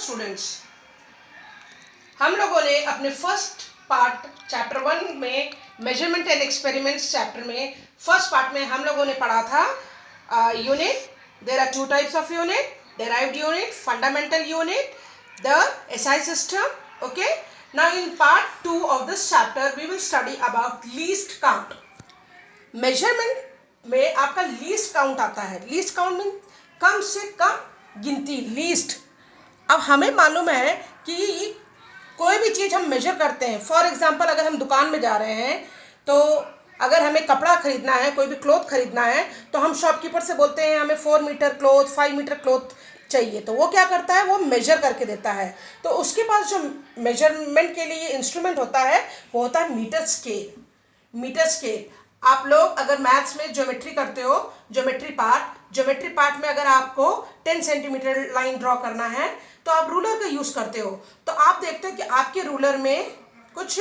Students, हम लोगों ने अपने फर्स्ट पार्ट चैप्टर 1 में मेजरमेंट एंड एक्सपेरिमेंट्स चैप्टर में फर्स्ट पार्ट में हम लोगों ने पढ़ा था unit. There are two types of unit, derived unit, fundamental unit, the SI system. Okay, now in part 2 of this chapter we will study about least count. measurement में आपका least count आता है. least count means कम से कम गिनती, least. अब हमें मालूम है कि कोई भी चीज़ हम मेजर करते हैं. फॉर एग्जांपल अगर हम दुकान में जा रहे हैं तो अगर हमें कपड़ा खरीदना है, कोई भी क्लोथ खरीदना है, तो हम शॉपकीपर से बोलते हैं हमें 4 मीटर क्लोथ, 5 मीटर क्लोथ चाहिए. तो वो क्या करता है, वो मेजर करके देता है. तो उसके पास जो मेजरमेंट के लिए इंस्ट्रूमेंट होता है वो होता है मीटर स्केल. मीटर स्केल आप लोग अगर मैथ्स में ज्योमेट्री करते हो, ज्योमेट्री पार्ट में अगर आपको 10 सेंटीमीटर लाइन ड्रॉ करना है तो आप रूलर का यूज़ करते हो. तो आप देखते हो कि आपके रूलर में कुछ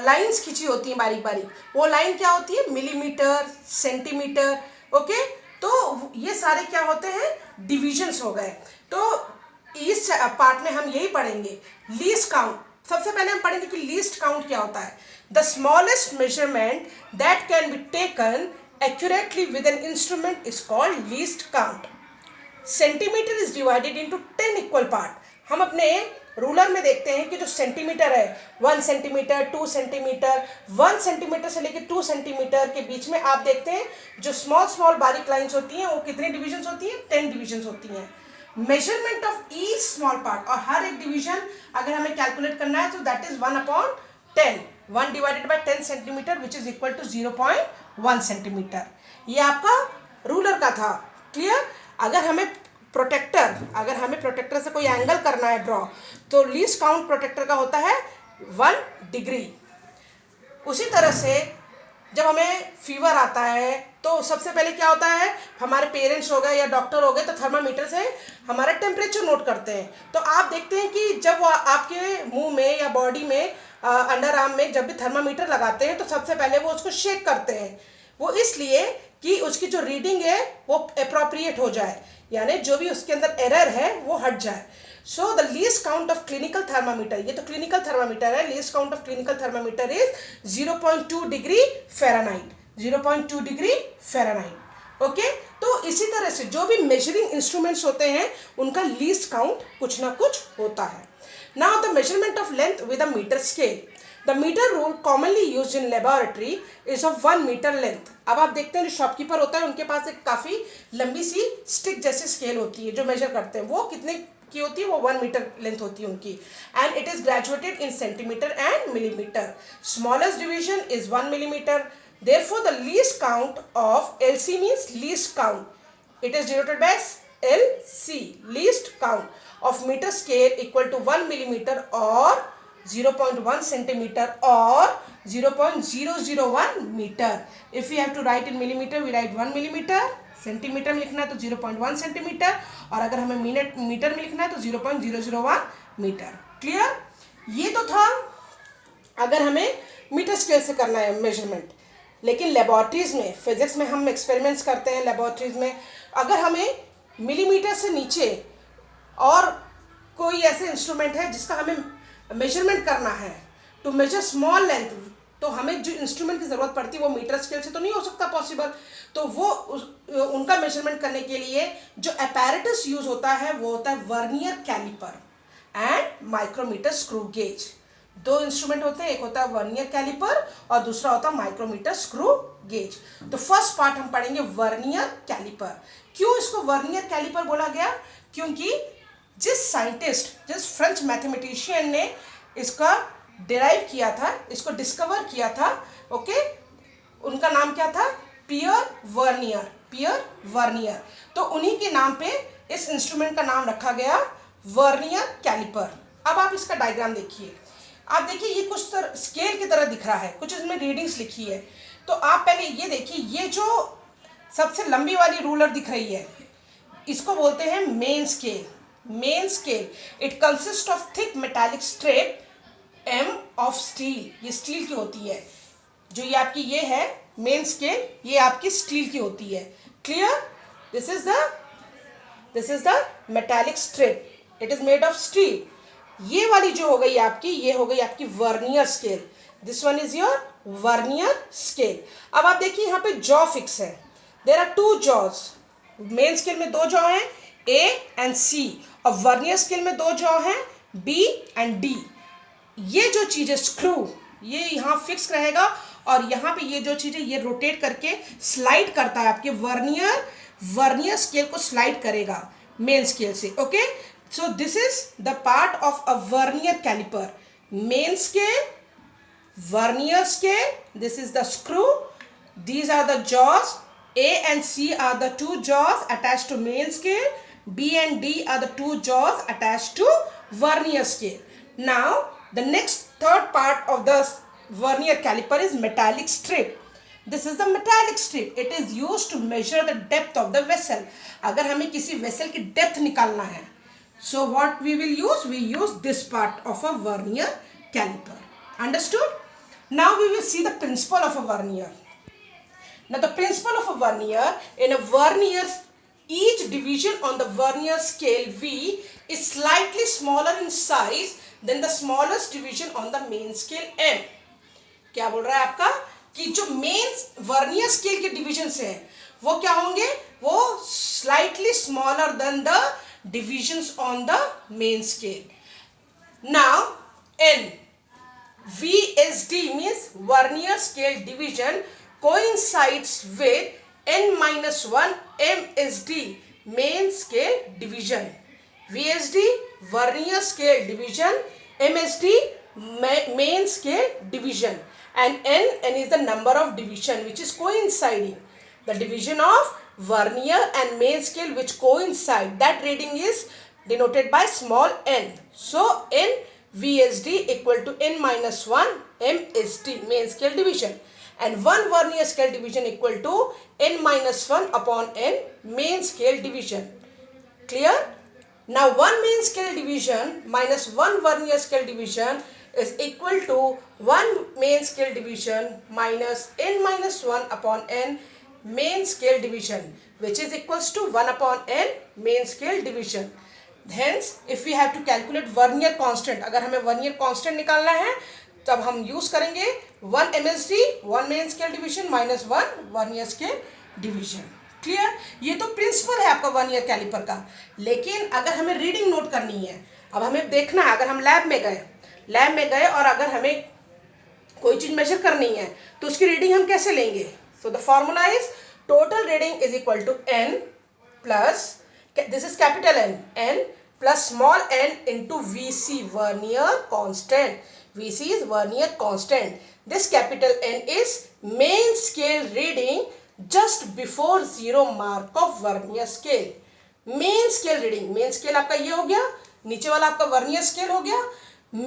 लाइंस खींची होती हैं बारीक बारीक. वो लाइन क्या होती है, मिलीमीटर, सेंटीमीटर. ओके, तो ये सारे क्या होते हैं, डिविजन्स हो गए. तो इस पार्ट में हम यही पढ़ेंगे, लीस्ट काउंट. सबसे पहले हम पढ़ेंगे कि लीस्ट काउंट क्या होता है. The smallest measurement that can be taken accurately with an instrument is called least count. Centimetre is divided into 10 equal part. हम अपने रूलर में देखते हैं कि जो सेंटीमीटर है, 1 सेंटीमीटर, 2 सेंटीमीटर, 1 सेंटीमीटर से लेकर 2 सेंटीमीटर के बीच में आप देखते हैं जो स्मॉल बारीक लाइंस होती हैं वो कितनी डिविजन्स होती हैं, 10 डिविजन्स होती हैं. Measurement of each small part, और हर एक डिवीजन अगर हमें कैलकुलेट करना है तो that is 1/10. 1 divided by 10 centimetre which is equal to 0.1 centimetre. ये आपका रूलर का था. क्लियर. अगर हमें प्रोटेक्टर से कोई एंगल करना है ड्रॉ, तो लीस्ट काउंट प्रोटेक्टर का होता है 1 डिग्री. उसी तरह से जब हमें फीवर आता है तो सबसे पहले क्या होता है, हमारे पेरेंट्स हो गए या डॉक्टर हो गए तो थर्मामीटर से हमारा टेम्परेचर नोट करते हैं. तो आप देखते हैं कि जब वो आपके मुंह में या बॉडी में अंडर आर्म में जब भी थर्मामीटर लगाते हैं तो सबसे पहले वो उसको शेक करते हैं. वो इसलिए कि उसकी जो रीडिंग है वो अप्रोप्रिएट हो जाए, यानी जो भी उसके अंदर एरर है वो हट जाए. So the least count of clinical thermometer, ये तो क्लिनिकल थर्मामीटर है, least count of clinical thermometer is 0.2 degree Fahrenheit. 0.2 degree Fahrenheit. Okay, तो इसी तरह से जो भी मेजरिंग इंस्ट्रूमेंट्स होते हैं उनका लीस्ट काउंट कुछ ना कुछ होता है. Now the measurement of length with a metre scale. The meter rule commonly used in laboratory is of 1 meter length. अब आप देखते हैं जो शॉपकीपर होता है उनके पास एक काफ़ी लंबी सी स्टिक जैसी स्केल होती है जो मेजर करते हैं. वो कितने की होती है, वो 1 मीटर लेंथ होती है उनकी. And it is graduated in centimetre and millimetre. Smallest division is 1 millimeter. Therefore the least count of LC means least count. It is denoted by LC, least count of meter scale equal to 1 millimeter or 0.1 centimeter or 0.001 meter. If we have to write in millimeter, we write 1 millimeter. Centimetre में लिखना है तो 0.1 centimetre, और अगर हमें metre में लिखना है तो 0.001 मीटर. क्लियर. ये तो था अगर हमें मीटर स्केल से करना है मेजरमेंट. लेकिन लेबॉर्ट्रीज में, फिजिक्स में हम एक्सपेरिमेंट्स करते हैं लेबॉर्ट्रीज में, अगर हमें मिलीमीटर से नीचे और कोई ऐसे इंस्ट्रूमेंट है जिसका हमें मेजरमेंट करना है टू मेजर स्मॉल लेंथ, तो हमें जो इंस्ट्रूमेंट की ज़रूरत पड़ती है वो मीटर स्केल से तो नहीं हो सकता पॉसिबल. तो वो उनका मेजरमेंट करने के लिए जो अपैरेटस यूज़ होता है वो होता है vernier calliper and micrometer screw gauge. 2 instrument होते हैं, एक होता है वर्नियर कैलिपर और दूसरा होता है माइक्रोमीटर स्क्रू गेज. तो फर्स्ट पार्ट हम पढ़ेंगे वर्नियर कैलिपर. क्यों इसको वर्नियर कैलिपर बोला गया, क्योंकि जिस फ्रेंच मैथमेटिशियन ने इसका डिराइव किया था, इसको डिस्कवर किया था, ओके, उनका नाम क्या था, पियर वर्नियर. तो उन्हीं के नाम पे इस इंस्ट्रूमेंट का नाम रखा गया वर्नियर कैलिपर. अब आप इसका डायग्राम देखिए. आप देखिए ये कुछ स्केल की तरह दिख रहा है, कुछ इसमें रीडिंग्स लिखी है. तो आप पहले ये देखिए, ये जो सबसे लंबी वाली रूलर दिख रही है इसको बोलते हैं main scale. It consist of thick metallic strip made of steel. ये स्टील की होती है. जो ये आपकी ये है मेन स्केल, ये आपकी स्टील की होती है. Clear. This is the metallic strip. It is made of steel. ये वाली जो हो गई आपकी, ये हो गई आपकी vernier scale. This one is your vernier scale. अब आप देखिए यहाँ पे जॉ फिक्स है, there are two jaws. Main scale में दो जॉ हैं, ए एंड सी, और वर्नियर स्केल में दो जॉ हैं, बी एंड डी। ये जो चीज़ है स्क्रू, ये यहाँ फिक्स रहेगा, और यहाँ पे ये जो चीज़ है ये रोटेट करके स्लाइड करता है, आपके वर्नियर स्केल को स्लाइड करेगा मेन स्केल से। Okay, so this is the part of a vernier calliper. Main scale, vernier scale, this is the screw, these are the jaws, A and C are the two jaws attached to main scale, B and D are the two jaws attached to vernier scale. Now the next third part of the vernier caliper is metallic strip. This is the metallic strip. It is used to measure the depth of the vessel. अगर हमें किसी vessel की depth निकालना है, so what we will use? We use this part of a vernier caliper. Understood? Now we will see the principle of a vernier. Now the principle of a vernier, in a vernier, each division on the vernier scale V is slightly smaller in size than the smallest division on the main scale M. क्या बोल रहा है आपका कि जो main vernier scale के divisions हैं वो क्या होंगे, वो slightly smaller than the divisions on the main scale. Now N, VSD means vernier scale division coincides with N-1 MSD main scale division. VSD vernier scale division, MSD main scale division, and N is the number of division which is coinciding. The division of vernier and main scale which coincide, that reading is denoted by small n. So N VSD equal to N-1 MSD main scale division, and 1 vernier scale division equal to N-1 upon N main scale division. Clear? Now 1 main scale division minus 1 vernier scale division is equal to 1 main scale division minus N-1 upon N main scale division, which is equals to 1 upon N main scale division. Hence, if we have to calculate vernier constant, अगर हमें vernier constant निकालना है तब हम use करेंगे 1 MSD 1 main scale division minus 1 vernier scale division. Clear? ये तो principal है आपका वर्नियर कैलिपर का। लेकिन अगर हमें रीडिंग नोट करनी है, अब हमें देखना है, अगर हम लैब में गए और अगर हमें कोई चीज़ मेजर करनी है तो उसकी रीडिंग हम कैसे लेंगे? So the formula is total reading is equal to n plus, this is capital N plus small n into VC, vernier constant. VC is vernier constant. This capital N is main scale reading just before 0 mark of vernier scale. Main scale reading, main scale आपका ये हो गया, नीचे वाला आपका vernier scale हो गया।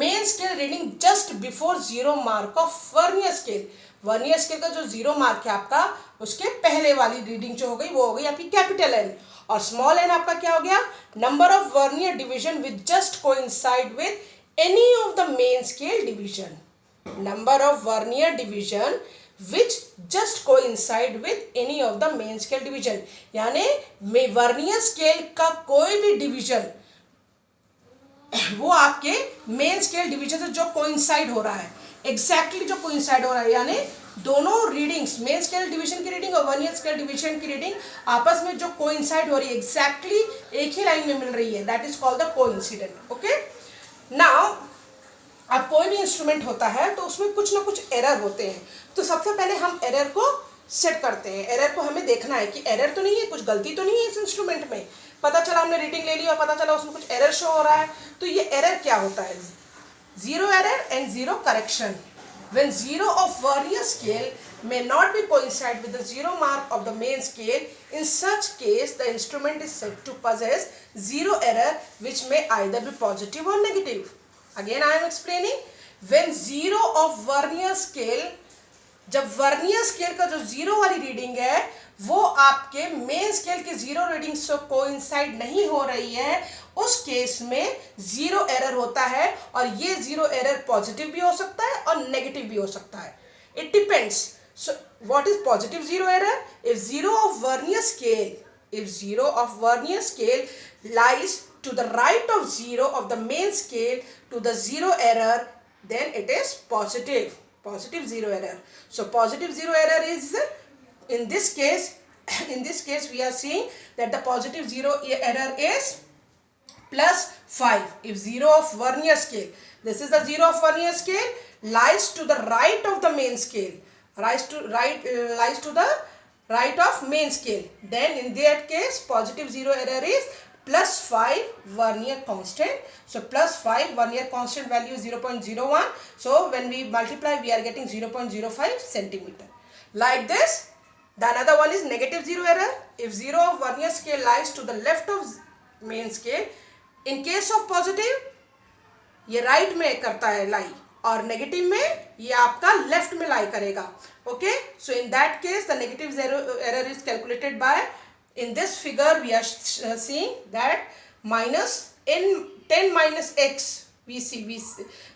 main scale reading just before 0 mark of vernier scale. Vernier scale का जो 0 मार्क है आपका, उसके पहले वाली रीडिंग जो हो गई वो हो गई आपकी कैपिटल N, और स्मॉल n आपका क्या हो गया? Number of vernier division which just coincide with any of the main scale division. Number of vernier division which just coincide with any of the main scale division, यानी vernier scale का कोई भी division वो आपके main scale division से जो coincide हो रहा है, एग्जैक्टली जो कोइंसाइड हो रहा है, यानी दोनों रीडिंग्स, मेन स्केल डिवीजन की रीडिंग और वर्नियर स्केल डिवीजन की रीडिंग आपस में जो कोइंसाइड हो रही है, एग्जैक्टली एक ही लाइन में मिल रही है, that is called the coincident. Okay, now अब कोई भी इंस्ट्रूमेंट होता है तो उसमें कुछ ना कुछ एरर होते हैं, तो सबसे पहले हम एरर को सेट करते हैं। एरर को हमें देखना है कि एरर तो नहीं है, कुछ गलती तो नहीं है इस इंस्ट्रूमेंट में। पता चला हमने रीडिंग ले ली और पता चला उसमें कुछ एरर शो हो रहा है, तो ये एरर क्या होता है? Zero error and zero correction. When zero of vernier scale may not be coincide with the 0 mark of the main scale, in such case the instrument is said to possess zero error, which may either be positive or negative. Again I am explaining. When zero of vernier scale, जब vernier scale का जो 0 वाली reading है वो आपके main scale के 0 reading से coincide नहीं हो रही है, उस केस में 0 एरर होता है, और ये 0 एरर पॉजिटिव भी हो सकता है और नेगेटिव भी हो सकता है। It depends. So what is positive 0 error? If 0 of vernier scale lies to the right of 0 of the main scale to the 0 error, then it is positive 0 error. So positive 0 error is, in this case we are seeing that the positive 0 error is plus 5. If 0 of vernier scale, this is the 0 of vernier scale, lies to the right of the main scale, lies to the right of main scale, then in that case positive 0 error is plus 5 vernier constant. So plus 5 vernier constant value is 0.01. So when we multiply, we are getting 0.05 centimeter. Like this. The another one is negative 0 error. If 0 of vernier scale lies to the left of main scale, in case of positive ये right में करता है लाई, और negative में ये आपका left में लाई करेगा. Okay, so in that case the negative error is calculated by, in this figure we are seeing that minus in 10 minus x, we see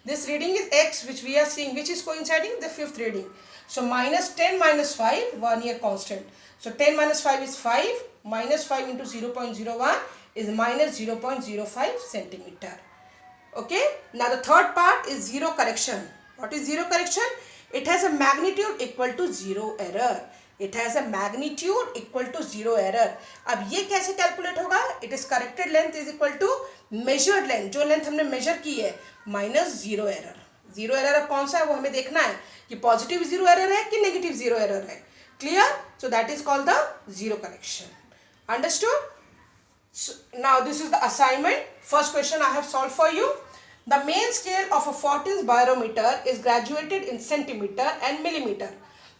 this reading is x, which we are seeing, which is coinciding the fifth reading. So minus 10 minus 5 vernier constant. So 10 minus 5 is 5, minus 5 into 0.01 is minus 0.05 centimeter. Okay, now the third part is zero correction. What is zero correction? It has a magnitude equal to zero error. It has a magnitude equal to zero error. अब ये कैसे calculate होगा? It is corrected length is equal to measured length, जो length हमने major की है, minus zero error. Zero error कौन सा है वो हमें देखना है कि पॉजिटिव जीरो एरर है कि नेगेटिव जीरो एरर है. Clear? So that is called the zero correction. Understood? Now this is the assignment. First question I have solved for you. The main scale of a 14 barometer is graduated in centimeter and millimeter.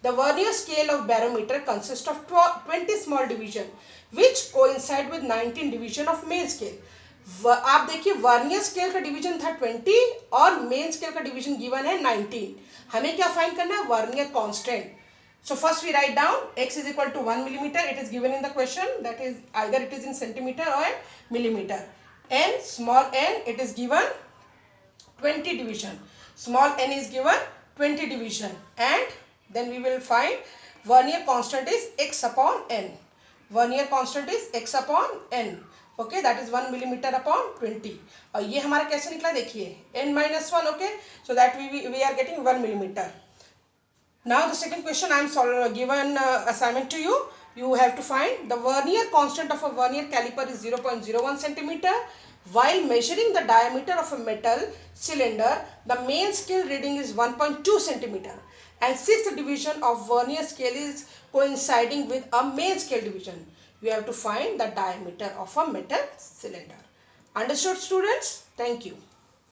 The vernier scale of barometer consists of 20 small division which coincide with 19 division of main scale. आप देखिए vernier scale का division था 20 और main scale का division given है 19. हमें क्या find करना है? Vernier constant. So first we write down x is equal to 1 millimeter. It is given in the question, that is either it is in centimeter or millimeter. N, small n, it is given 20 division. Small n is given 20 division, and then we will find vernier constant is x upon n. Vernier constant is x upon n. Okay, that is 1 millimeter upon 20. और ये हमारा कैसे निकला देखिए, n minus 1. Okay, so that we are getting 1 millimeter. Now the second question I am given assignment to you. You have to find the vernier constant of a vernier caliper is 0.01 centimeter. While measuring the diameter of a metal cylinder, the main scale reading is 1.2 centimeter, and sixth division of vernier scale is coinciding with a main scale division. You have to find the diameter of a metal cylinder. Understood, students? Thank you.